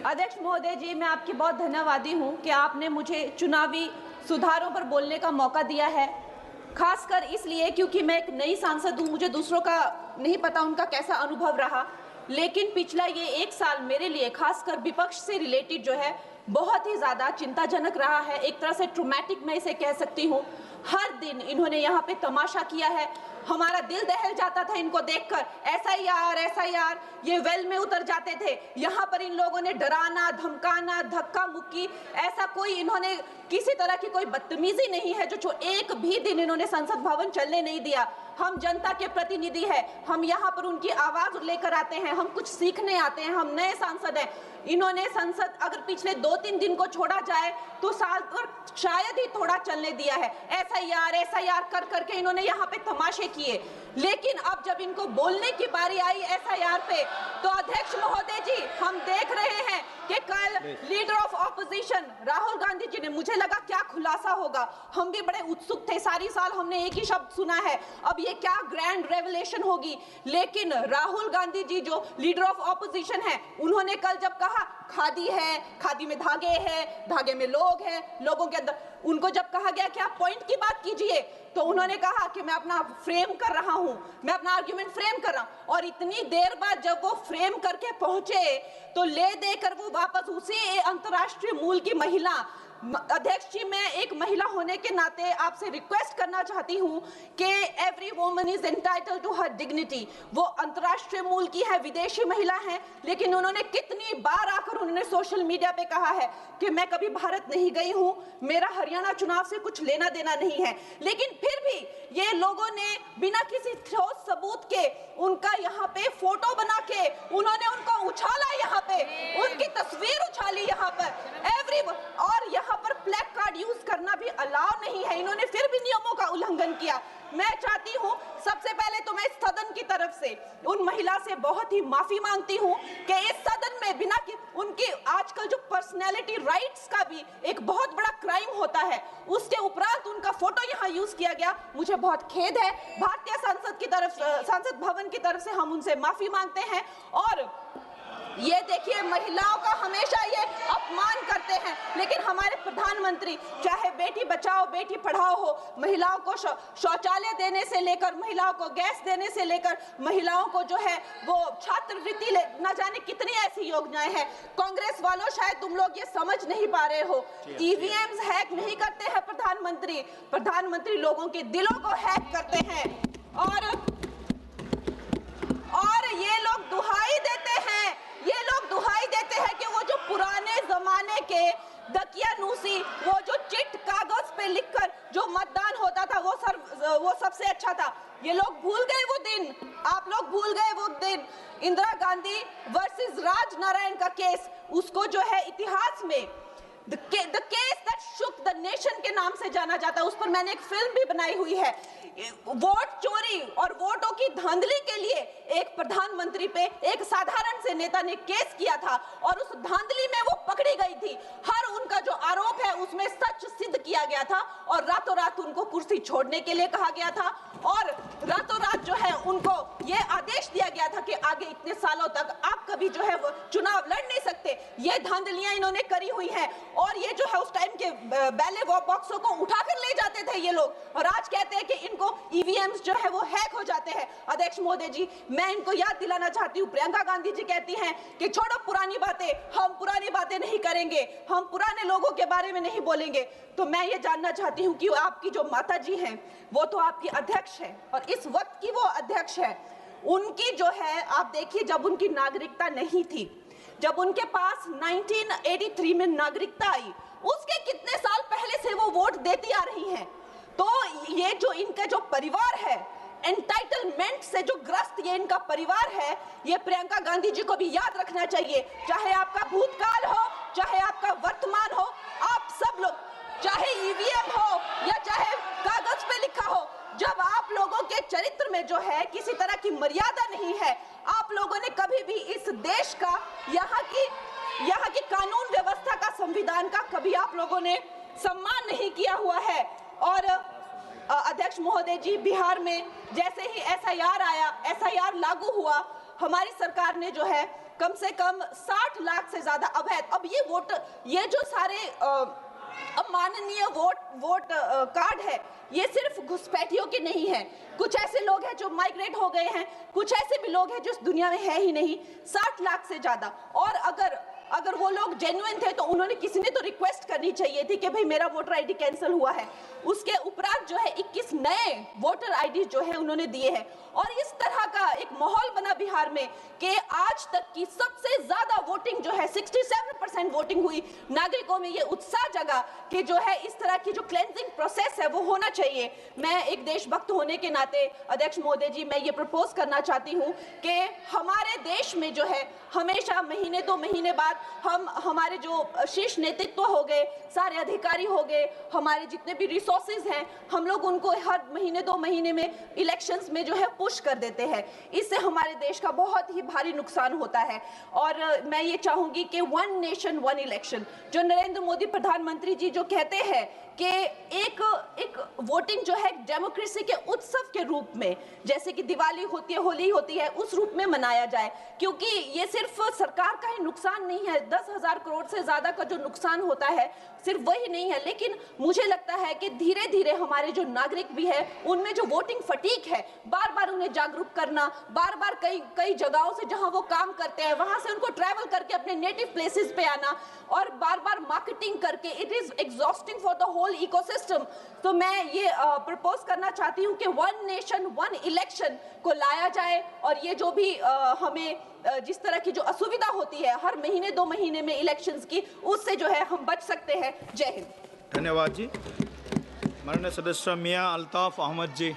अध्यक्ष महोदय जी, मैं आपकी बहुत धन्यवादी हूं कि आपने मुझे चुनावी सुधारों पर बोलने का मौका दिया है, खासकर इसलिए क्योंकि मैं एक नई सांसद हूं, मुझे दूसरों का नहीं पता उनका कैसा अनुभव रहा, लेकिन पिछला ये 1 साल मेरे लिए खासकर विपक्ष से रिलेटेड जो है बहुत ही ज़्यादा चिंताजनक रहा है। एक तरह से ट्रॉमेटिक मैं इसे कह सकती हूँ। हर दिन इन्होंने यहाँ पे तमाशा किया है, हमारा दिल दहल जाता था इनको देखकर। एसआईआर ये वेल में उतर जाते थे। यहाँ पर इन लोगों ने डराना, धमकाना, धक्का मुक्की, ऐसा कोई इन्होंने किसी तरह की कोई बदतमीजी नहीं है जो एक भी दिन इन्होंने संसद भवन चलने नहीं दिया। हम जनता के प्रतिनिधि हैं, हम यहाँ पर उनकी आवाज लेकर आते हैं, हम कुछ सीखने आते हैं, हम नए सांसद हैं। इन्होंने संसद अगर पिछले 2-3 दिन को छोड़ा जाए तो साल भर शायद ही थोड़ा चलने दिया है। एसआईआर कर करके इन्होंने यहाँ पे तमाशे किए, लेकिन अब जब इनको बोलने की बारी आई एसआईआर पे, तो अध्यक्ष महोदय जी, हम देख रहे हैं कि कल leader of opposition Rahul Gandhi ji ने, मुझे लगा क्या खुलासा होगा, हम भी बड़े उत्सुक थे, सारी साल हमने एक ही शब्द सुना है, अब ये क्या ग्रैंड रेवलेशन होगी। लेकिन राहुल गांधी जी जो लीडर ऑफ ऑपोजिशन है, उन्होंने कल जब कहा खादी है, खादी में धागे हैं, धागे में लोग हैं, लोगों के अंदर, उनको जब कहा गया कि आप पॉइंट की बात कीजिए, तो उन्होंने कहा कि मैं अपना फ्रेम कर रहा हूं, मैं अपना आर्ग्यूमेंट फ्रेम कर रहा हूं। और इतनी देर बाद जब वो फ्रेम करके पहुंचे तो ले देकर वो वापस उसी अंतर्राष्ट्रीय मूल की महिला, अध्यक्ष जी, मैं एक महिला होने के नाते आपसे रिक्वेस्ट करना चाहती हूं कि every woman is entitled to her dignity. वो अंतर्राष्ट्रीय मूल की है, विदेशी महिला है, लेकिन उन्होंने कितनी बार आकर उन्होंने सोशल मीडिया पे कहा है कि मैं कभी भारत नहीं गई हूं, मेरा हरियाणा चुनाव से कुछ लेना देना नहीं है। लेकिन फिर भी ये लोगों ने बिना किसी ठोस सबूत के उनका यहाँ पे फोटो बना के उन्होंने उनको उछाला, यहाँ पे उनकी तस्वीर उछाली यहाँ पर और यहाँ पर प्लेक कार्ड यूज करना भी अलाउ नहीं है। इन्होंने फिर भी नियमों का उल्लंघन किया। मैं चाहती हूँ सबसे पहले तो मैं इस सदन की तरफ से उन महिला से बहुत ही माफी मांगती हूँ कि इस सदन में बिना कि उनकी आजकल जो पर्सनैलिटी राइट्स का भी एक बहुत बड़ा क्राइम होता है, उसके उपरांत उनका फोटो यहाँ यूज किया गया, मुझे बहुत खेद है। भारतीय संसद की तरफ, संसद भवन की तरफ से हम उनसे माफी मांगते हैं। और ये देखिए, महिलाओं का हमेशा ये अपमान करते हैं, लेकिन हमारे प्रधानमंत्री चाहे बेटी बचाओ बेटी पढ़ाओ हो, महिलाओं को शौचालय देने से लेकर, महिलाओं को गैस देने से लेकर, महिलाओं को जो है वो छात्रवृत्ति, न जाने कितनी ऐसी योजनाएं हैं। कांग्रेस वालों, शायद तुम लोग ये समझ नहीं पा रहे हो, ईवीएम्स हैक नहीं करते हैं प्रधानमंत्री लोगों के दिलों को हैक करते हैं। और ये लोग दुहाई देते हैं कि वो जो पुराने जमाने के दकियानूसी, वो जो चिट कागज पे लिखकर जो मतदान होता था वो सबसे अच्छा था। ये लोग भूल गए वो दिन, आप लोग भूल गए वो दिन। इंदिरा गांधी वर्सेस राज नारायण का केस, उसको जो है इतिहास में The case that shook the nation के नाम से जाना जाता है। उस पर मैंने एक फिल्म भी बनाई हुई है। वोट चोरी और वोटों की धांधली के लिए एक प्रधानमंत्री पे एक साधारण से नेता ने केस किया था और उस धांधली में वो पकड़ी गई थी। हर उनका जो आरोप है उसमें सच सिद्ध किया गया था और रातों रात उनको कुर्सी छोड़ने के लिए कहा गया था और रातों रात जो है उनको ये आदेश दिया गया था कि आगे इतने सालों तक आप कभी जो है वो चुनाव लड़ नहीं सकते। ये धांधलियां इन्होंने करी हुई हैं और ये जो है उस टाइम के बैलेट बॉक्सों को उठाकर ले जाते थे ये लोग, और आज कहते हैं कि इनको ईवीएम्स जो है वो हैक हो जाते हैं। अध्यक्ष महोदय जी, मैं इनको याद दिलाना चाहती हूँ, प्रियंका गांधी जी कहती हैं कि छोड़ो पुरानी बातें, हम पुरानी बातें नहीं करेंगे, हम पुराने लोगों के बारे में नहीं बोलेंगे। तो मैं ये जानना चाहती हूँ कि आपकी जो माता जी हैं वो तो आपकी अध्यक्ष है और इस वक्त की वो अध्यक्ष है, उनकी जो है आप देखिए, जब उनकी नागरिकता नहीं थी, जब उनके पास 1983 में नागरिकता आई, उसके कितने साल पहले से वो वोट देती आ रही हैं। तो ये जो इनका जो परिवार है, एंटाइटलमेंट से जो ग्रस्त ये इनका परिवार है, ये प्रियंका गांधी जी को भी याद रखना चाहिए। चाहे आपका भूतकाल हो, चाहे आपका वर्तमान हो, आप सब लोग, चाहे ईवीएम हो या चाहे कागज पे लिखा हो, जब आप लोगों के चरित्र में जो है किसी तरह की मर्यादा नहीं है, आप लोगों ने कभी भी इस देश का, यहाँ की कानून व्यवस्था का, संविधान का कभी आप लोगों ने सम्मान नहीं किया हुआ है। और अध्यक्ष महोदय जी, बिहार में जैसे ही एसआईआर आया, एसआईआर लागू हुआ, हमारी सरकार ने जो है कम से कम 60 लाख से ज्यादा अवैध। अब ये वोट, ये जो सारे अमाननीय वोट कार्ड है, ये सिर्फ घुसपैठियों के नहीं है। कुछ ऐसे लोग हैं जो माइग्रेट हो गए हैं, कुछ ऐसे भी लोग हैं जो इस दुनिया में है ही नहीं। 60 लाख से ज्यादा। और अगर वो लोग जेन्युइन थे तो उन्होंने, किसी ने तो रिक्वेस्ट करनी चाहिए थी कि भाई मेरा वोटर आईडी कैंसिल हुआ है। उसके उपरांत जो है 21 नए वोटर आईडी जो है उन्होंने दिए हैं। और इस तरह का एक माहौल बना बिहार में कि आज तक की सबसे ज्यादा वोटिंग जो है 67% वोटिंग हुई। नागरिकों में ये उत्साह जगा कि जो है इस तरह की जो क्लेंजिंग प्रोसेस है वो होना चाहिए। मैं एक देशभक्त होने के नाते अध्यक्ष महोदय जी, मैं ये प्रपोज करना चाहती हूँ कि हमारे देश में जो है हमेशा महीने 2 महीने बाद हमारे जो शीर्ष नेतृत्व हो गए, सारे अधिकारी हो गए, हमारे जितने भी रिसोर्सेज हैं, हम लोग उनको हर महीने 2 महीने में इलेक्शंस में जो है पुश कर देते हैं। इससे हमारे देश का बहुत ही भारी नुकसान होता है। और मैं ये चाहूंगी कि 1 नेशन 1 इलेक्शन, जो नरेंद्र मोदी प्रधानमंत्री जी जो कहते हैं कि एक वोटिंग जो है डेमोक्रेसी के उत्सव के रूप में, जैसे कि दिवाली होती है, होली होती है, उस रूप में मनाया जाए। क्योंकि ये सिर्फ सरकार का ही नुकसान नहीं है, 10,000 करोड़ से ज्यादा का जो नुकसान होता है सिर्फ वही नहीं है, लेकिन मुझे लगता है कि धीरे धीरे हमारे जो नागरिक भी है उनमें जो वोटिंग फटीक है, बार बार उन्हें जागरूक करना, बार बार कई जगहों से जहां वो काम करते हैं वहां से उनको ट्रैवल करके अपने नेटिव प्लेसेस पे आना और बार बार मार्केटिंग करके, it is exhausting for the whole ecosystem. तो मैं ये प्रपोज करना चाहती हूँ कि 1 नेशन 1 इलेक्शन को लाया जाए। और ये जो भी हमें जिस तरह की जो असुविधा होती है हर महीने 2 महीने में इलेक्शंस की, उससे जो है हम बच सकते हैं। जय हिंद। धन्यवाद जी। माननीय सदस्य मियां अल्ताफ अहमद जी।